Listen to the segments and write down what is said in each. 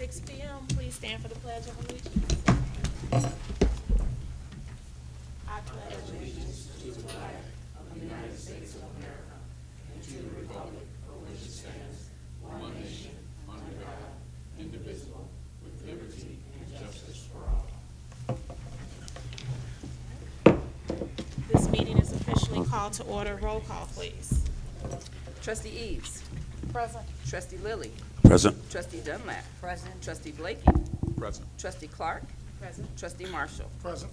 6 p.m. Please stand for the Pledge of Allegiance. I pledge allegiance to the flag of the United States of America and to the republic for which it stands, one nation, under God, indivisible, with liberty and justice for all. This meeting is officially called to order. Roll call, please. Trustee Eves. Present. Trustee Lilly. Present. Trustee Dunlap. Present. Trustee Blakey. Present. Trustee Clark. Present. Trustee Marshall. Present.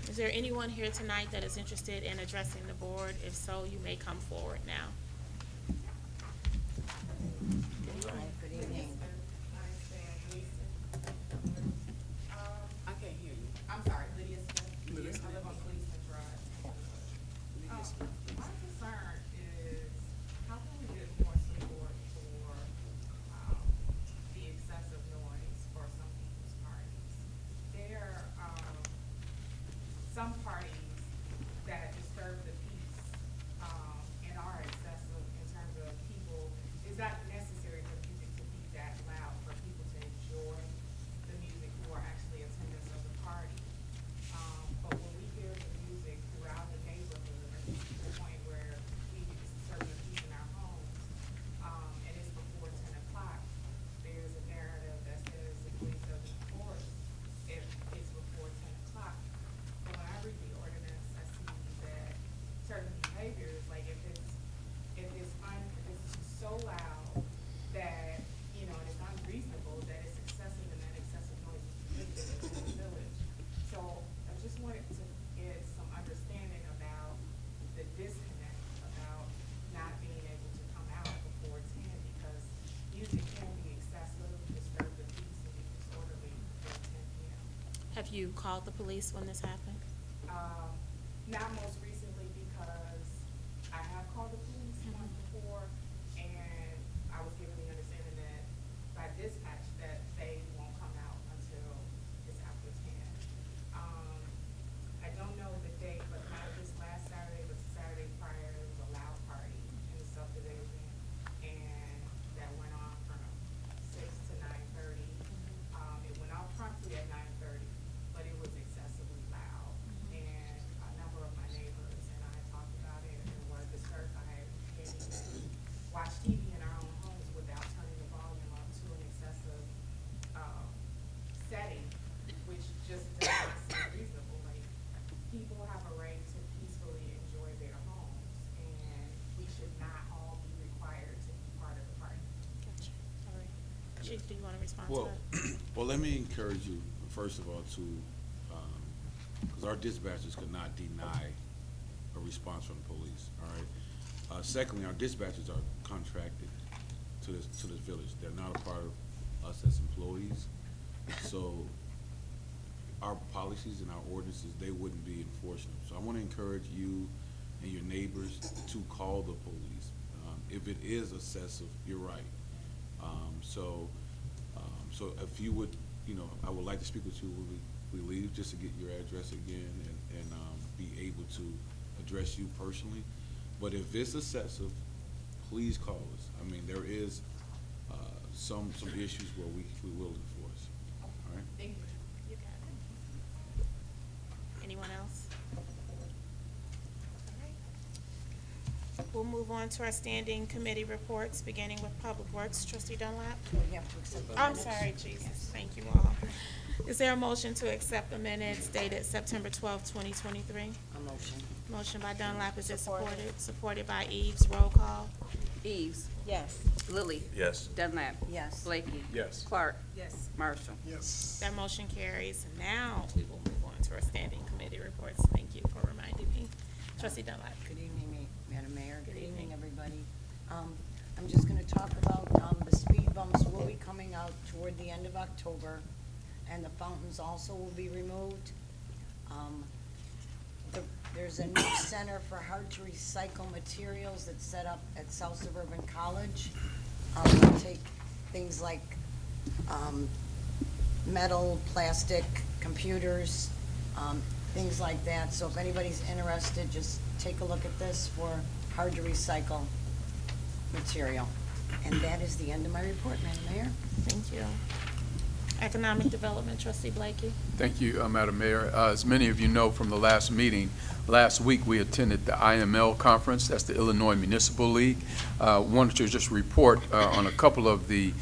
Is there anyone here tonight that is interested in addressing the board? If so, you may come forward now. Good evening. I can't hear you. I'm sorry, Lydia Smith. I live on Policeman Drive. My concern is, how can we get more support for the excessive noise for some people's parties? There are some parties that disturb the peace and are excessive in terms of people. It's not necessary for music to be that loud for people to enjoy the music who are actually attendants of the party. But when we hear the music throughout the neighborhood, to the point where we disturb the peace in our homes, and it's before 10 o'clock, there's a narrative that says the police doesn't enforce if it's before 10 o'clock. But when I read the ordinance, I see that certain behaviors, like if it's so loud that, you know, and it's unreasonable, that it's excessive, and that excessive noise is prohibited in the village. So I just wanted to get some understanding about the disconnect about not being able to come out before 10, because music can be excessive, disturb the peace, and be disorderly before 10 p.m. Have you called the police when this happened? Not most recently, because I have called the police once before, and I was given the understanding that by dispatch that they won't come out until it's after 10. I don't know the date, but not this last Saturday, but the Saturday prior, there was a loud party in the subdivision, and that went on from 6 to 9:30. It went off promptly at 9:30, but it was excessively loud. And a number of my neighbors and I talked about it and were disturbed by it. Can't even watch TV in our own homes without turning the volume up to an excessive setting, which just does not seem reasonable. Like, people have a right to peacefully enjoy their homes, and we should not all be required to be part of the party. Gotcha. All right. Chief, do you want to respond to Well, that? well, let me encourage you, first of all, to, because our dispatchers could not deny a response from the police, all right? Secondly, our dispatchers are contracted to this village. They're not a part of us as employees. So our policies and our ordinances, they wouldn't be enforced. So I want to encourage you and your neighbors to call the police. If it is excessive, you're right. So if you would, you know, I would like to speak with you when we leave, just to get your address again and be able to address you personally. But if it's excessive, please call us. I mean, there is some issues where we will enforce. All right? Thank you. You got it. Anyone else? All right. We'll move on to our standing committee reports, beginning with Public Works. Trustee Dunlap? We have to accept the I'm minutes. sorry, Jesus. Thank you all. Is there a motion to accept the minutes dated September 12th, 2023? A motion. Motion by Dunlap, is it supported? Supported by Eves. Roll call. Eves. Yes. Lilly. Yes. Dunlap. Yes. Blakey. Yes. Clark. Yes. Marshall. Yes. That motion carries. Now we will move on to our standing committee reports. Thank you for reminding me. Trustee Dunlap. Good evening, Madam Mayor. Good evening. Everybody. I'm just gonna talk about, the speed bumps will be coming out toward the end of October, and the fountains also will be removed. There's a new center for hard to recycle materials that's set up at South Suburban College. We'll take things like, metal, plastic, computers, things like that. So if anybody's interested, just take a look at this for hard to recycle material. And that is the end of my report, Madam Mayor. Thank you. Economic Development, Trustee Blakey. Thank you, Madam Mayor. As many of you know from the last meeting, last week we attended the IML conference. That's the Illinois Municipal League. Wanted to just report on a couple of the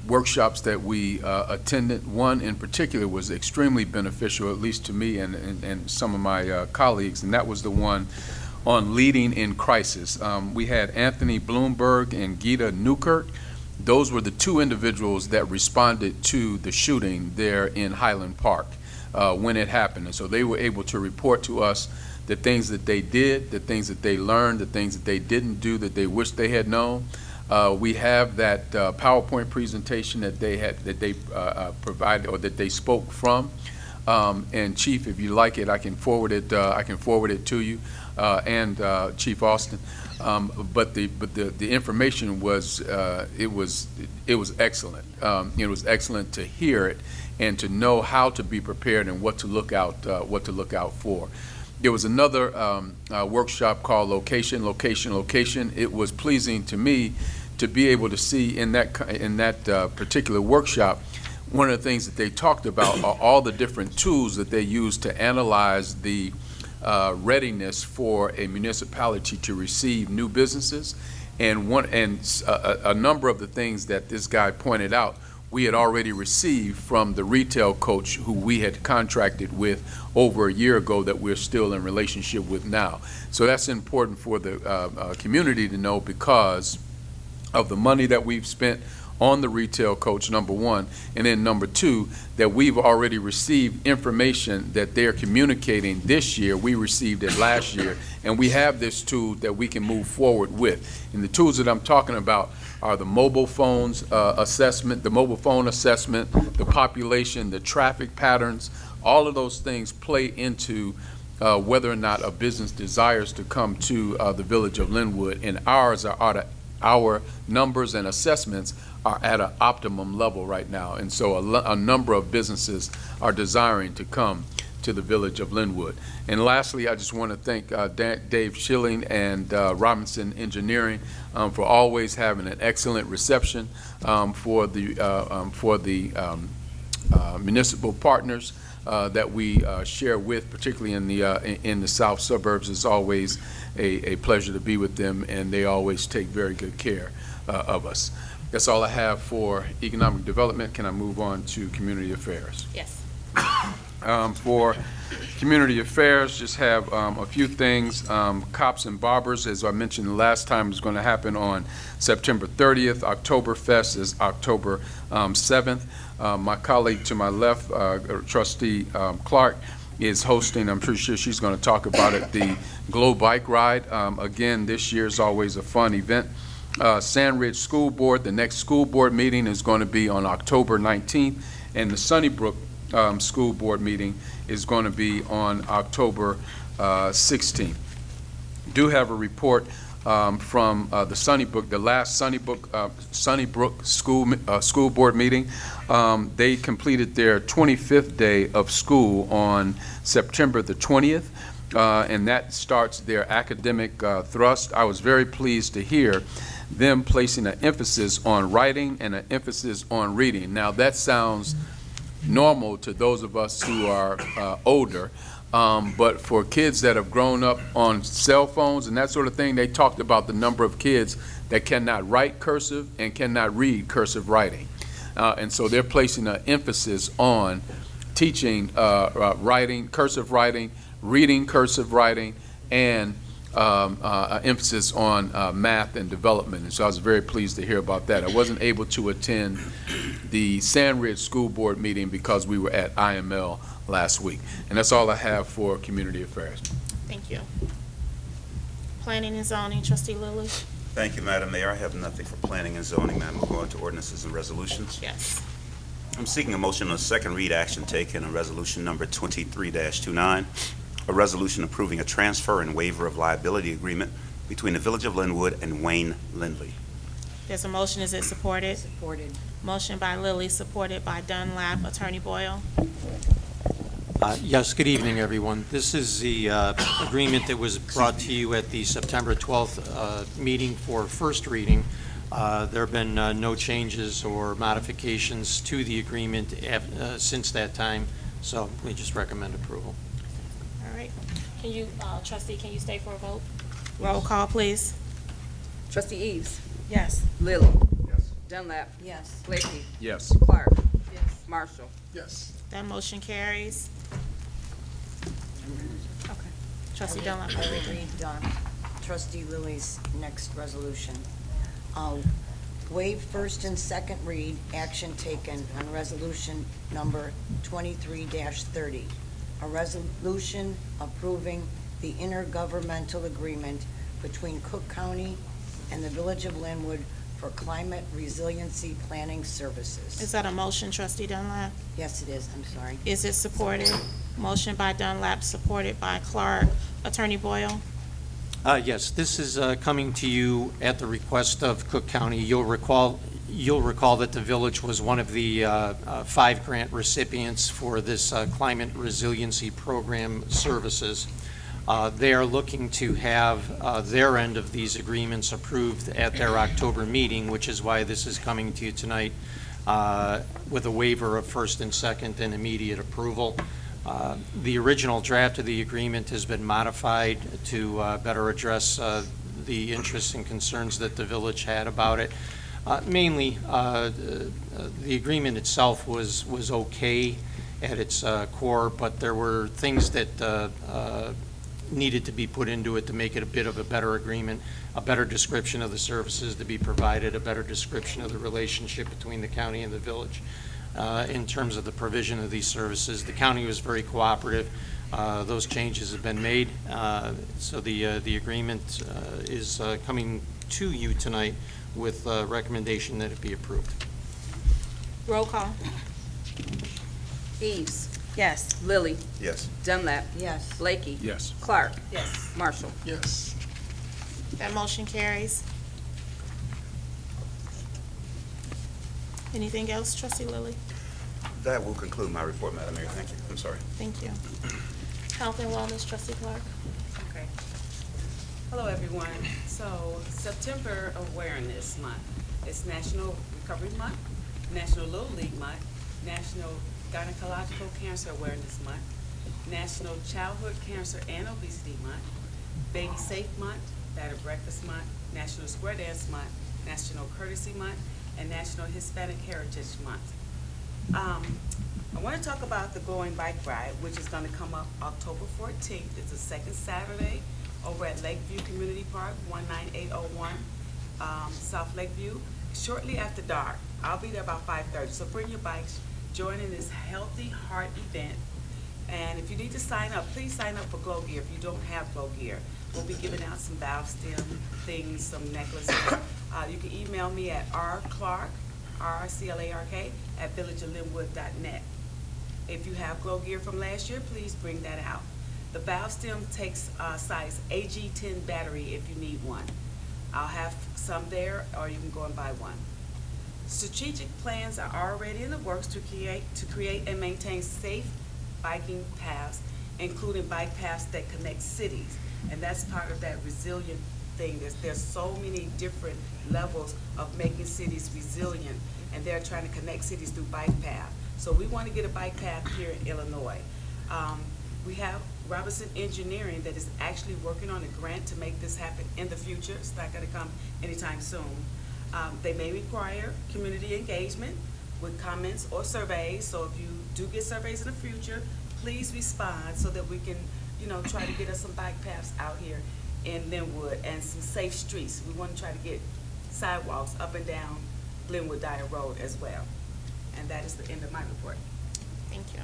workshops that we attended. One in particular was extremely beneficial, at least to me and some of my colleagues, and that was the one on leading in crisis. We had Anthony Bloomberg and Gita Newkirk. Those were the two individuals that responded to the shooting there in Highland Park when it happened. And so they were able to report to us the things that they did, the things that they learned, the things that they didn't do that they wish they had known. We have that PowerPoint presentation that they provided or that they spoke from. And Chief, if you like it, I can forward it. I can forward it to you, and Chief Austin. But the information was it was excellent. It was excellent to hear it and to know how to be prepared and what to look out for. There was another workshop called Location. It was pleasing to me to be able to see in that particular workshop. One of the things that they talked about are all the different tools that they use to analyze the readiness for a municipality to receive new businesses, and a number of the things that this guy pointed out we had already received from the retail coach who we had contracted with over a year ago that we're still in relationship with now. So that's important for the community to know because of the money that we've spent on the retail coach, number one, and then number two, that we've already received information that they're communicating this year. We received it last year, and we have this tool that we can move forward with. And the tools that I'm talking about are the mobile phones assessment, the mobile phone assessment, the population, the traffic patterns. All of those things play into whether or not a business desires to come to the village of Lynwood, and our numbers and assessments are at an optimum level right now. And so a number of businesses are desiring to come to the village of Lynwood. And lastly, I just want to thank Dave Schilling and Robinson Engineering for always having an excellent reception for the municipal partners that we share with, particularly in the south suburbs. It's always a pleasure to be with them, and they always take very good care of us. That's all I have for economic development. Can I move on to community affairs? Yes. For community affairs, just have a few things. Cops and Barbers, as I mentioned the last time, is going to happen on September 30th. Oktoberfest is October 7th. My colleague to my left, Trustee Clark, is hosting, I'm pretty sure she's going to talk about it, the Glow Bike Ride. Again, this year is always a fun event. Sandridge School Board, the next school board meeting is going to be on October 19th, and the Sunnybrook School Board meeting is going to be on October 16th. Do have a report from the Sunnybrook, the last Sunnybrook School Board meeting. They completed their 25th day of school on September the 20th, and that starts their academic thrust. I was very pleased to hear them placing an emphasis on writing and an emphasis on reading. Now, that sounds normal to those of us who are older, but for kids that have grown up on cell phones and that sort of thing, they talked about the number of kids that cannot write cursive and cannot read cursive writing. And so they're placing an emphasis on teaching writing, cursive writing, reading cursive writing, and emphasis on math and development. And so I was very pleased to hear about that. I wasn't able to attend the Sandridge School Board meeting because we were at IML last week. And that's all I have for community affairs. Thank you. Planning and Zoning, Trustee Lilly. Thank you, Madam Mayor. I have nothing for planning and zoning. Madam, we'll go on to ordinances and resolutions. Yes. I'm seeking a motion on second read action taken on resolution number 23-29, a resolution approving a transfer and waiver of liability agreement between the Village of Lynwood and Wayne Lindley. There's a motion. Is it supported? Supported. Motion by Lilly, supported by Dunlap. Attorney Boyle. Yes, good evening, everyone. This is the agreement that was brought to you at the September 12th meeting for first reading. There have been no changes or modifications to the agreement since that time, so we just recommend approval. All right. Can you, trustee, can you stay for a vote? Roll call, please. Trustee Eves. Yes. Lily. Yes. Dunlap. Yes. Blakey. Yes. Clark. Yes. Marshall. Yes. That motion carries. Okay. Trustee Dunlap. I will read Trustee Lilly's next resolution. Waive first and second read, action taken on resolution number 23-30. A resolution approving the intergovernmental agreement between Cook County and the Village of Lynwood for climate resiliency planning services. Is that a motion, trustee Dunlap? Yes, it is, I'm sorry. Is it supported? Motion by Dunlap, supported by Clark. Attorney Boyle? Yes, this is coming to you at the request of Cook County. You'll recall that the village was one of the 5 grant recipients for this climate resiliency program services. They are looking to have their end of these agreements approved at their October meeting, which is why this is coming to you tonight with a waiver of first and second and immediate approval. The original draft of the agreement has been modified to better address the interests and concerns that the village had about it. Mainly, the agreement itself was okay at its core, but there were things that needed to be put into it to make it a bit of a better agreement, a better description of the services to be provided, a better description of the relationship between the county and the village. In terms of the provision of these services, the county was very cooperative. Those changes have been made, so the agreement is coming to you tonight with a recommendation that it be approved. Roll call. Eves. Yes. Lily. Yes. Dunlap. Yes. Blakey. Yes. Clark. Yes. Marshall. Yes. That motion carries. Anything else, trustee Lilly? That will conclude my report, Madam Mayor. Thank you. I'm sorry. Thank you. Health and Wellness, trustee Clark? Okay. Hello, everyone. So September Awareness Month. It's National Recovery Month, National Little League Month, National Gynecological Cancer Awareness Month, National Childhood Cancer and Obesity Month, Baby Safe Month, Battered Breakfast Month, National Square Dance Month, National Courtesy Month, and National Hispanic Heritage Month. I want to talk about the Going Bike Ride, which is going to come up October 14th. It's the second Saturday over at Lakeview Community Park, 19801 South Lakeview, shortly after dark. I'll be there about 5:30, so bring your bikes, join in this Healthy Heart event. And if you need to sign up, please sign up for Glow Gear if you don't have Glow Gear. We'll be giving out some valve stem things, some necklaces. You can email me at rclark, R-C-L-A-R-K, at villageoflinwood.net. If you have Glow Gear from last year, please bring that out. The valve stem takes size AG10 battery if you need one. I'll have some there, or you can go and buy one. Strategic plans are already in the works to create and maintain safe biking paths, including bike paths that connect cities. And that's part of that resilient thing. There's so many different levels of making cities resilient, and they're trying to connect cities through bike path. So we want to get a bike path here in Illinois. We have Robinson Engineering that is actually working on a grant to make this happen in the future. It's not going to come anytime soon. They may require community engagement with comments or surveys. So if you do get surveys in the future, please respond so that we can, try to get us some bike paths out here in Lynwood and some safe streets. We want to try to get sidewalks up and down Lynwood Dyer Road as well. And that is the end of my report. Thank you.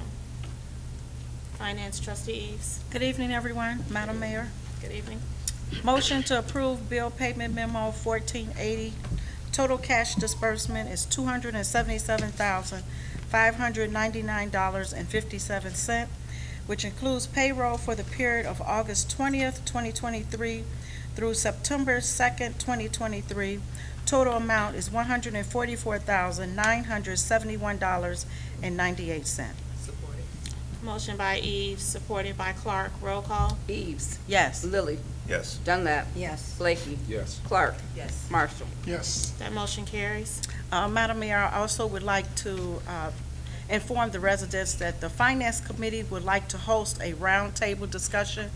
Finance, trustee Eves? Good evening, everyone. Madam Mayor. Good evening. Motion to approve bill payment memo 1480. Total cash disbursement is $277,599.57, which includes payroll for the period of August 20th, 2023 through September 2nd, 2023. Total amount is $144,971.98. Supported. Motion by Eves, supported by Clark. Roll call. Eves. Yes. Lilly. Yes. Dunlap. Yes. Blakey. Yes. Clark. Yes. Marshall. Yes. That motion carries. Madam Mayor, I also would like to inform the residents that the Finance Committee would like to host a roundtable discussion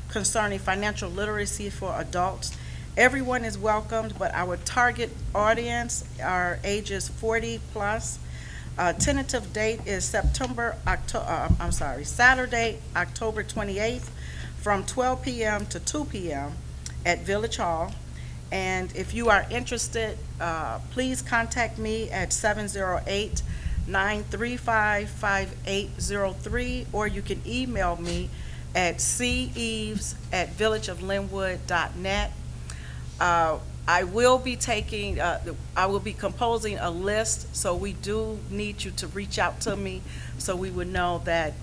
concerning financial literacy for adults. Everyone is welcomed, but our target audience are ages 40 plus. Tentative date is Saturday, October 28th, from 12 p.m. to 2 p.m. at Village Hall. And if you are interested, please contact me at 708-935-5803, or you can email me at ceves@villageoflynwood.net. I will be composing a list, so we do need you to reach out to me so we would know that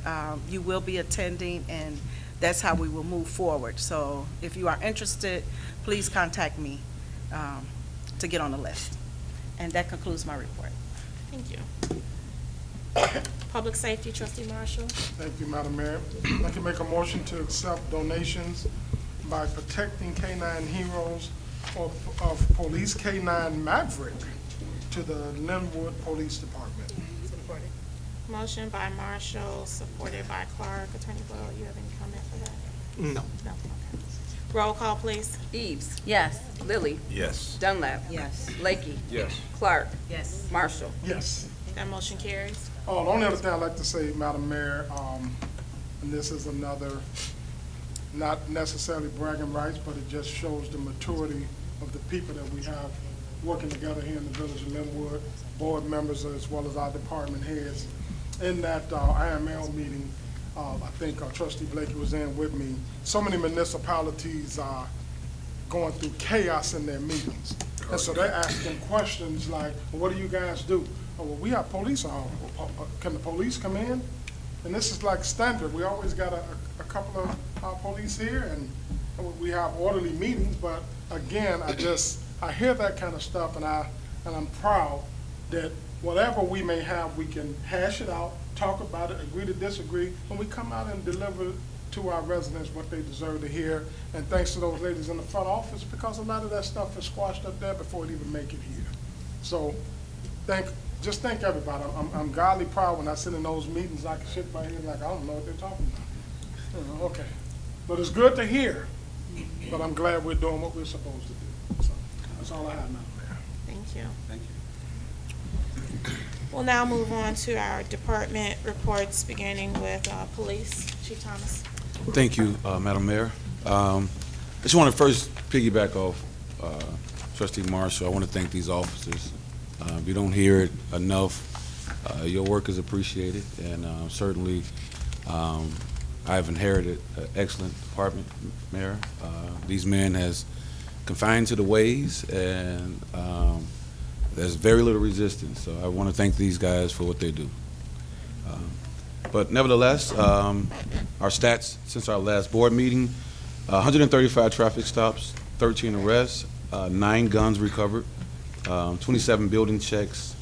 you will be attending, and that's how we will move forward. So if you are interested, please contact me to get on the list. And that concludes my report. Thank you. Public Safety, Trustee Marshall. Thank you, Madam Mayor. I can make a motion to accept donations by Protecting K-9 Heroes of Police K-9 Maverick to the Lynwood Police Department. Supported. Motion by Marshall, supported by Clark. Attorney Boyle, you have any comment for that? No. No, okay. Roll call, please. Eves. Yes. Lilly. Yes. Dunlap. Yes. Blakey. Yes. Clark. Yes. Marshall. Yes. That motion carries. The only other thing I'd like to say, Madam Mayor, and this is another, not necessarily bragging rights, but it just shows the maturity of the people that we have working together here in the village of Lynwood, board members as well as our department heads. In that IML meeting, I think Trustee Blakey was in with me, so many municipalities are going through chaos in their meetings. And so they're asking questions like, well, what do you guys do? Oh, well, we have police. Can the police come in? And this is like standard. We always got a couple of police here, and we have orderly meetings. But again, I hear that kind of stuff, and I'm proud that whatever we may have, we can hash it out, talk about it, agree to disagree, and we come out and deliver to our residents what they deserve to hear. And thanks to those ladies in the front office, because a lot of that stuff is squashed up there before it even make it here. So just thank everybody. I'm godly proud when I sit in those meetings. I can sit right here like I don't know what they're talking about. Okay, but it's good to hear. But I'm glad we're doing what we're supposed to do. So that's all I have, Madam Mayor. Thank you. Thank you. We'll now move on to our department reports, beginning with Police. Chief Thomas. Thank you, Madam Mayor. I just want to first piggyback off Trustee Marshall. I want to thank these officers. If you don't hear it enough, your work is appreciated, and certainly I have inherited an excellent department, Mayor. These men has confined to the ways, and there's very little resistance. So I want to thank these guys for what they do. But nevertheless, our stats since our last board meeting, 135 traffic stops, 13 arrests, 9 guns recovered, 27 building checks,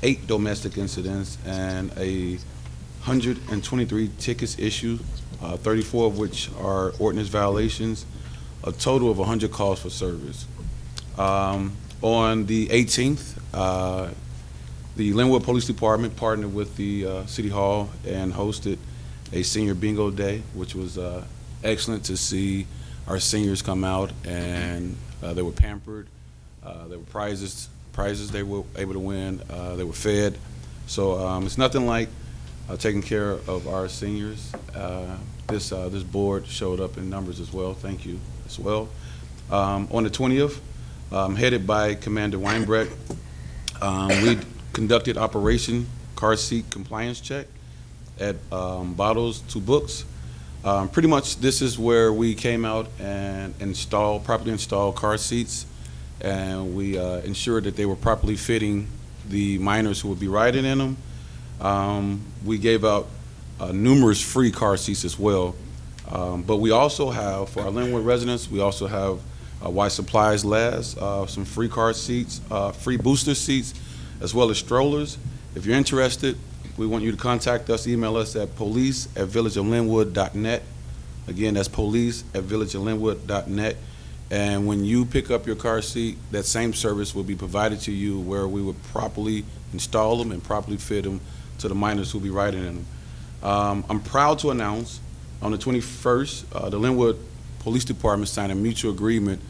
8 domestic incidents, and 123 tickets issued, 34 of which are ordinance violations, a total of 100 calls for service. On the 18th, the Lynwood Police Department partnered with the City Hall and hosted a senior bingo day, which was excellent to see our seniors come out, and they were pampered. There were prizes they were able to win. They were fed. So it's nothing like taking care of our seniors. This board showed up in numbers as well. Thank you as well. On the 20th, headed by Commander Weinbrecht, we conducted Operation Car Seat Compliance Check at Bottles to Books. Pretty much this is where we came out and properly installed car seats, and we ensured that they were properly fitting the minors who would be riding in them. We gave out numerous free car seats as well. But we also have, for our Lynwood residents, we also have while supplies last, some free car seats, free booster seats, as well as strollers. If you're interested, we want you to contact us, email us at police@villageoflynwood.net. Again, that's police@villageoflynwood.net. And when you pick up your car seat, that same service will be provided to you where we would properly install them and properly fit them to the minors who'll be riding in them. I'm proud to announce on the 21st, the Lynwood Police Department signed a mutual agreement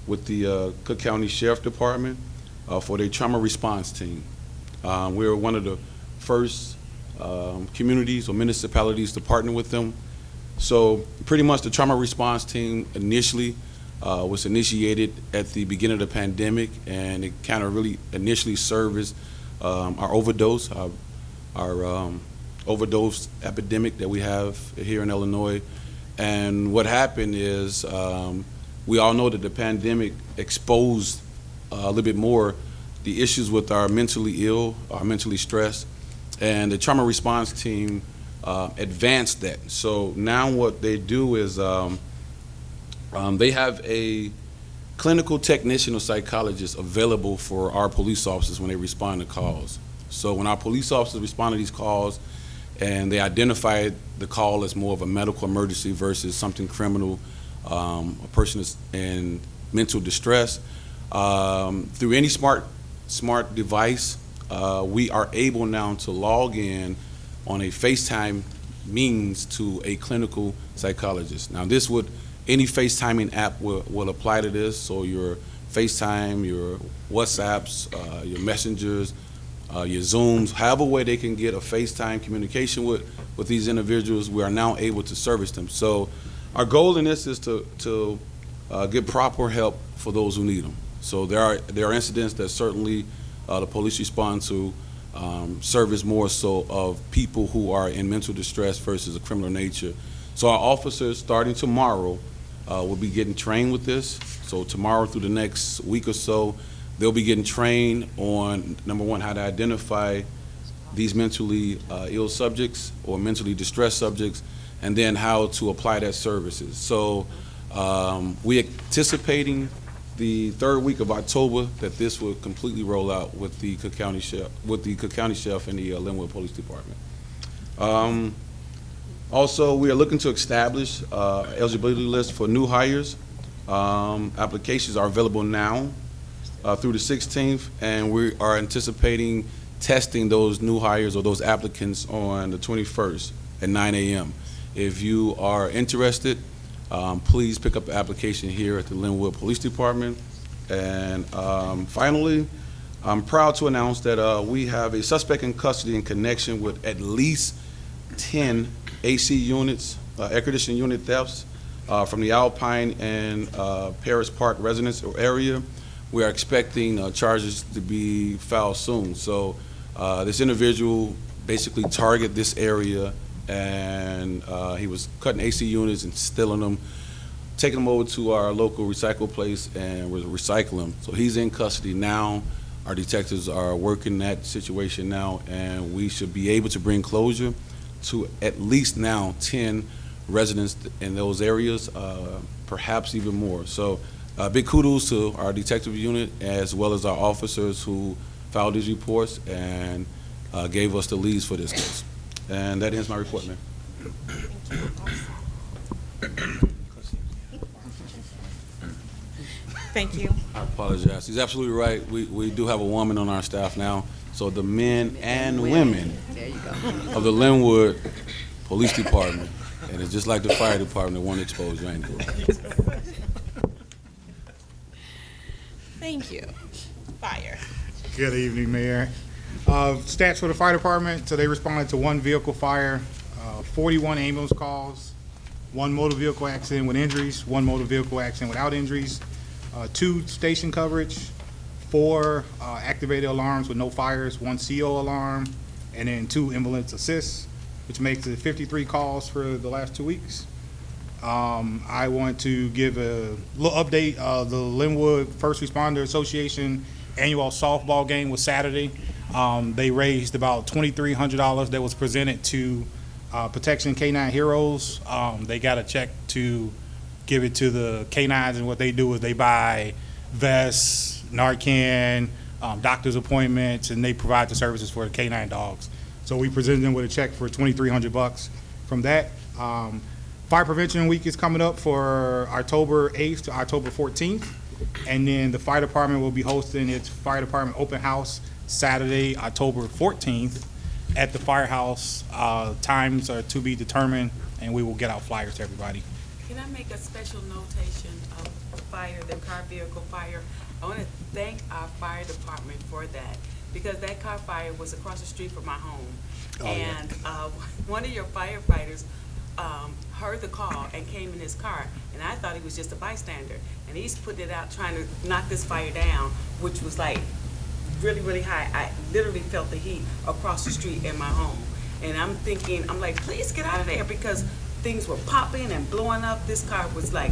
with the Cook County Sheriff Department for their trauma response team. We're one of the first communities or municipalities to partner with them. So pretty much the trauma response team initially was initiated at the beginning of the pandemic, and it kind of really initially serviced our overdose epidemic that we have here in Illinois. And what happened is we all know that the pandemic exposed a little bit more the issues with our mentally ill, our mentally stressed, and the trauma response team advanced that. So now what they do is they have a clinical technician or psychologist available for our police officers when they respond to calls. So when our police officers respond to these calls and they identify the call as more of a medical emergency versus something criminal, a person is in mental distress, through any smart device, we are able now to log in on a FaceTime means to a clinical psychologist. Now any FaceTiming app will apply to this, so your FaceTime, your WhatsApps, your Messengers, your Zooms, however way they can get a FaceTime communication with these individuals, we are now able to service them. So our goal in this is to get proper help for those who need them. So there are incidents that certainly the police respond to, service more so of people who are in mental distress versus a criminal nature. So our officers, starting tomorrow, will be getting trained with this. So tomorrow through the next week or so, they'll be getting trained on, number one, how to identify these mentally ill subjects or mentally distressed subjects, and then how to apply that services. So we're anticipating the third week of October that this will completely roll out with the Cook County Sheriff, and the Lynwood Police Department. Also, we are looking to establish eligibility list for new hires. Applications are available now through the 16th, and we are anticipating testing those new hires or those applicants on the 21st at 9 a.m. If you are interested, please pick up the application here at the Lynwood Police Department. And finally, I'm proud to announce that we have a suspect in custody in connection with at least 10 AC units, air conditioning unit thefts from the Alpine and Paris Park residence area. We are expecting charges to be filed soon. So this individual basically targeted this area, and he was cutting AC units and stealing them, taking them over to our local recycle place and was recycling them. So he's in custody now. Our detectives are working that situation now, and we should be able to bring closure to at least now 10 residents in those areas, perhaps even more. So big kudos to our detective unit as well as our officers who filed these reports and gave us the leads for this case. And that ends my report, man. Thank you. I apologize. He's absolutely right. We do have a woman on our staff now. So the men and women There you go. of the Lynwood Police Department, and it's just like the fire department, one exposure ain't good. Thank you. Fire. Good evening, Mayor. Stats for the fire department, so they responded to one vehicle fire, 41 ambulance calls, one motor vehicle accident with injuries, one motor vehicle accident without injuries, 2 station coverage, 4 activated alarms with no fires, 1 CO alarm, and then 2 ambulance assists, which makes it 53 calls for the last 2 weeks. I want to give a little update. The Lynwood First Responder Association annual softball game was Saturday. They raised about $2,300 that was presented to Protection K-9 Heroes. They got a check to give it to the K-9s, and what they do is they buy vests, Narcan, doctor's appointments, and they provide the services for the K-9 dogs. So we presented them with a check for $2,300 from that. Fire Prevention Week is coming up for October 8th to October 14th. And then the fire department will be hosting its fire department open house Saturday, October 14th at the firehouse. Times are to be determined, and we will get out flyers to everybody. Can I make a special notation of fire, the car vehicle fire? I want to thank our fire department for that, because that car fire was across the street from my home. And one of your firefighters heard the call and came in his car, and I thought he was just a bystander. And he's putting it out trying to knock this fire down, which was like really, really high. I literally felt the heat across the street in my home. And I'm thinking, I'm like, please get out of there, because things were popping and blowing up. This car was like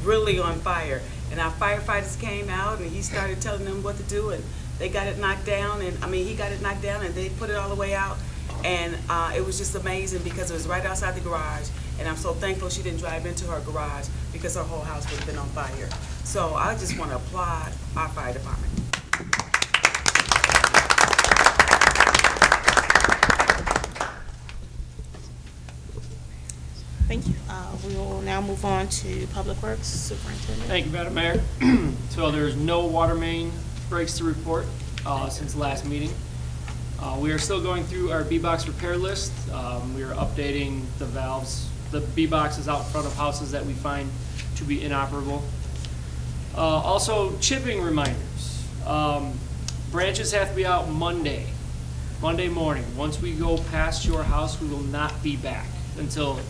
really on fire. And our firefighters came out, and he started telling them what to do, and they got it knocked down. And I mean, he got it knocked down, and they put it all the way out. And it was just amazing, because it was right outside the garage. And I'm so thankful she didn't drive into her garage, because her whole house would have been on fire. So I just want to applaud our fire department. Thank you. We will now move on to Public Works Superintendent. Thank you, Madam Mayor. So there's no water main breaks to report since last meeting. We are still going through our B-box repair list. We are updating the valves. The B-boxes out in front of houses that we find to be inoperable. Also, chipping reminders. Branches have to be out Monday morning. Once we go past your house, we will not be back until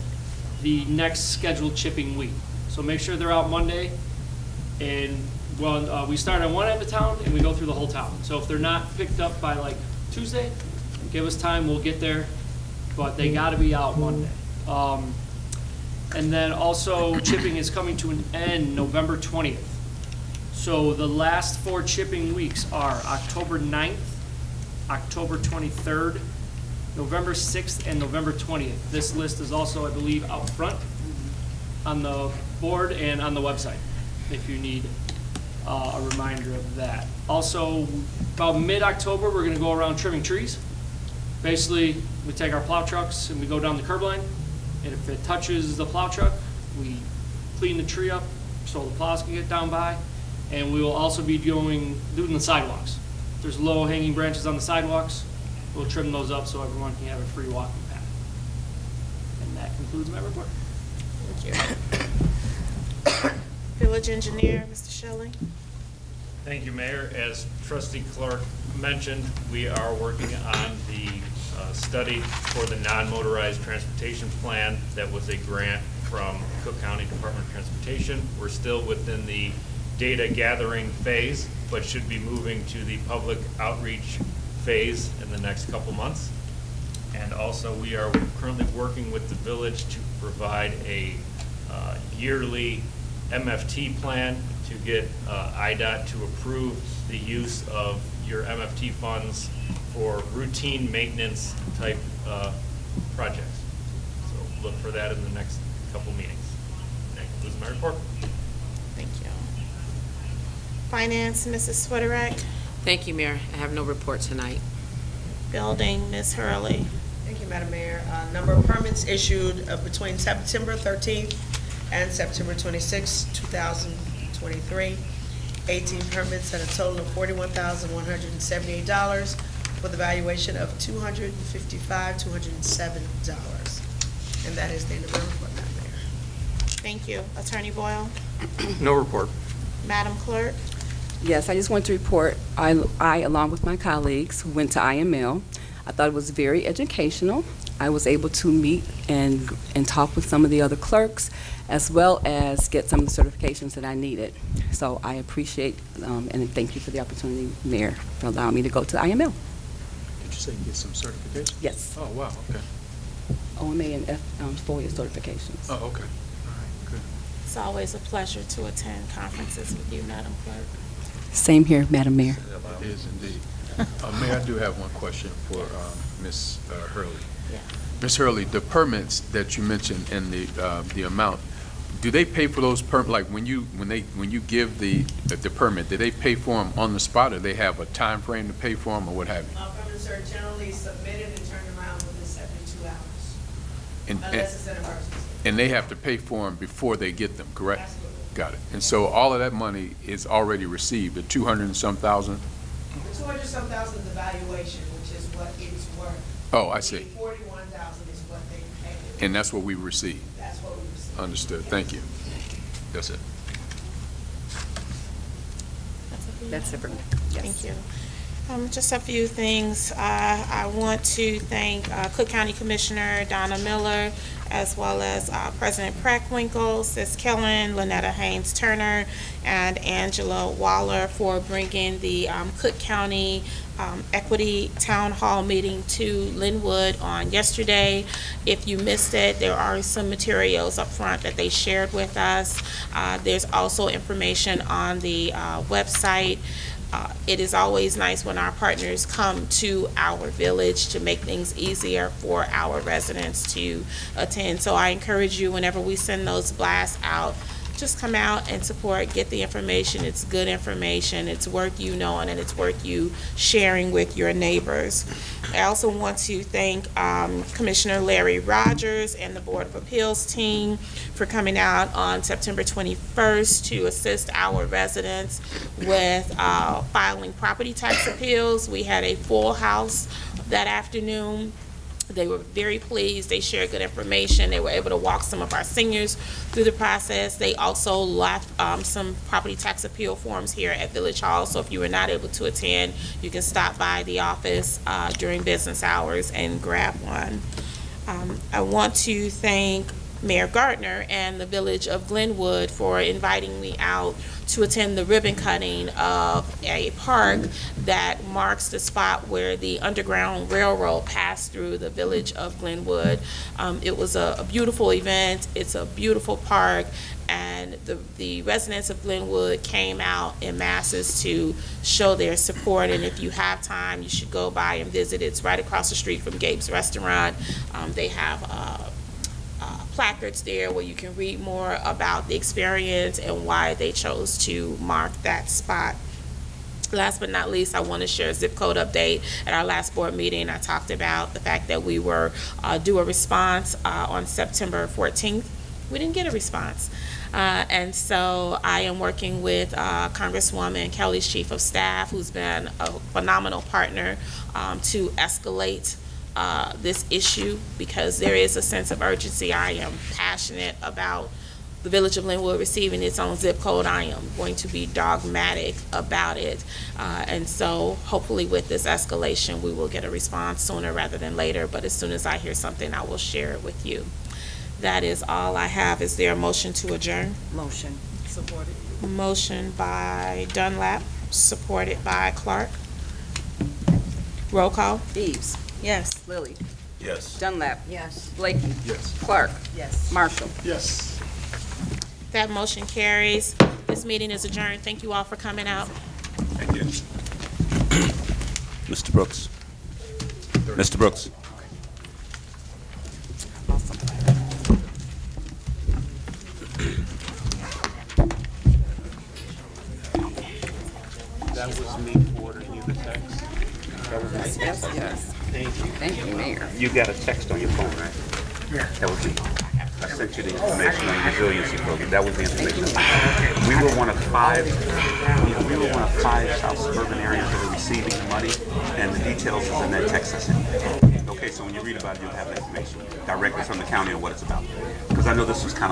the next scheduled chipping week. So make sure they're out Monday. And well, we start on one end of town and we go through the whole town. So if they're not picked up by like Tuesday, give us time, we'll get there. But they gotta be out Monday. And then also chipping is coming to an end November 20th. So the last 4 chipping weeks are October 9th, October 23rd, November 6th, and November 20th. This list is also, I believe, out front on the board and on the website, if you need a reminder of that. Also, about mid-October, we're gonna go around trimming trees. Basically, we take our plow trucks and we go down the curb line, and if it touches the plow truck, we clean the tree up so the plows can get down by, and we will also be doing the sidewalks. If there's low-hanging branches on the sidewalks, we'll trim those up so everyone can have a free walking path. And that concludes my report. Thank you. Village Engineer, Mr. Shelley. Thank you, Mayor. As Trustee Clark mentioned, we are working on the study for the non-motorized transportation plan. That was a grant from Cook County Department of Transportation. We're still within the data gathering phase, but should be moving to the public outreach phase in the next couple months. And also, we are currently working with the village to provide a yearly MFT plan to get IDOT to approve the use of your MFT funds for routine maintenance type projects. So look for that in the next couple meetings. That concludes my report. Thank you. Finance, Mrs. Swederack. Thank you, Mayor. I have no report tonight. Building, Ms. Hurley. Thank you, Madam Mayor. Number of permits issued between September 13th and September 26th, 2023. 18 permits at a total of $41,178 for the valuation of $207. And that is the end of my report, Madam Mayor. Thank you. Attorney Boyle. No report. Madam Clerk. Yes, I just want to report, I along with my colleagues, went to IML. I thought it was very educational. I was able to meet and talk with some of the other clerks, as well as get some of the certifications that I needed. So I appreciate and thank you for the opportunity, Mayor, for allowing me to go to IML. Did you say get some certifications? Yes. Oh, wow, okay. OMA and FOIA certifications. Oh, okay. All right, good. It's always a pleasure to attend conferences with you, Madam Clerk. Same here, Madam Mayor. It is indeed. Mayor, I do have one question for Ms. Hurley. Yeah. Ms. Hurley, the permits that you mentioned and the amount, do they pay for those like when you give the permit, do they pay for them on the spot, or they have a time frame to pay for them, or what have you? Permits are generally submitted and turned around Unless it's an emergency. And they have to pay for them before they get them, correct? Absolutely. Got it. And so all of that money is already received, the 200 and some thousand? The 200-some thousand is the valuation, which is what it's worth. Oh, I see. The 41,000 is what they pay. And that's what we received. That's what we received. Understood. Thank you. That's it. That's it for me. Yes. Thank you. Just a few things. I want to thank Cook County Commissioner Donna Miller, as well as President Prackwinkle, Sis Kellen, Lynetta Haynes-Turner, and Angela Waller for bringing the Cook County Equity Town Hall meeting to Lynwood on yesterday. If you missed it, there are some materials up front that they shared with us. There's also information on the website. It is always nice when our partners come to our village to make things easier for our residents to attend. So I encourage you, whenever we send those blasts out, just come out and support, get the information. It's good information. It's worth you knowing, and it's worth you sharing with your neighbors. I also want to thank Commissioner Larry Rogers and the Board of Appeals team for coming out on September 21st to assist our residents with filing property tax appeals. We had a full house that afternoon. They were very pleased. They shared good information. They were able to walk some of our seniors through the process. They also left some property tax appeal forms here at Village Hall. So if you were not able to attend, you can stop by the office during business hours and grab one. I want to thank Mayor Gardner and the Village of Glenwood for inviting me out to attend the ribbon cutting of a park that marks the spot where the Underground Railroad passed through the Village of Glenwood. It was a beautiful event. It's a beautiful park, and the residents of Glenwood came out in masses to show their support. And if you have time, you should go by and visit. It's right across the street from Gabe's Restaurant. They have placards there where you can read more about the experience and why they chose to mark that spot. Last but not least, I want to share a zip code update. At our last board meeting, I talked about the fact that we were due a response on September 14th. We didn't get a response. And so I am working with Congresswoman Kelly's Chief of Staff, who's been a phenomenal partner to escalate this issue, because there is a sense of urgency. I am passionate about the Village of Lynwood receiving its own zip code. I am going to be dogmatic about it. And so hopefully with this escalation, we will get a response sooner rather than later. But as soon as I hear something, I will share it with you. That is all I have. Is there a motion to adjourn? Motion. Supported. Motion by Dunlap, supported by Clark. Roll call. Eves. Yes. Lily. Yes. Dunlap. Yes. Blakey. Yes. Clark. Yes. Marshall. Yes. That motion carries. This meeting is adjourned. Thank you all for coming out. Thank you. Mr. Brooks. Mr. Brooks. That was me forwarding you the text. That was me. Yes, yes. Thank you. Thank you, Mayor. You got a text on your phone, right? Yeah. That was me. I sent you the information on the resiliency program. That was the information. We were one of five South suburban areas that are receiving the money, and the details is in that text I sent you. Okay, so when you read about it, you'll have that information directly from the county on what it's about. Because I know this was kind of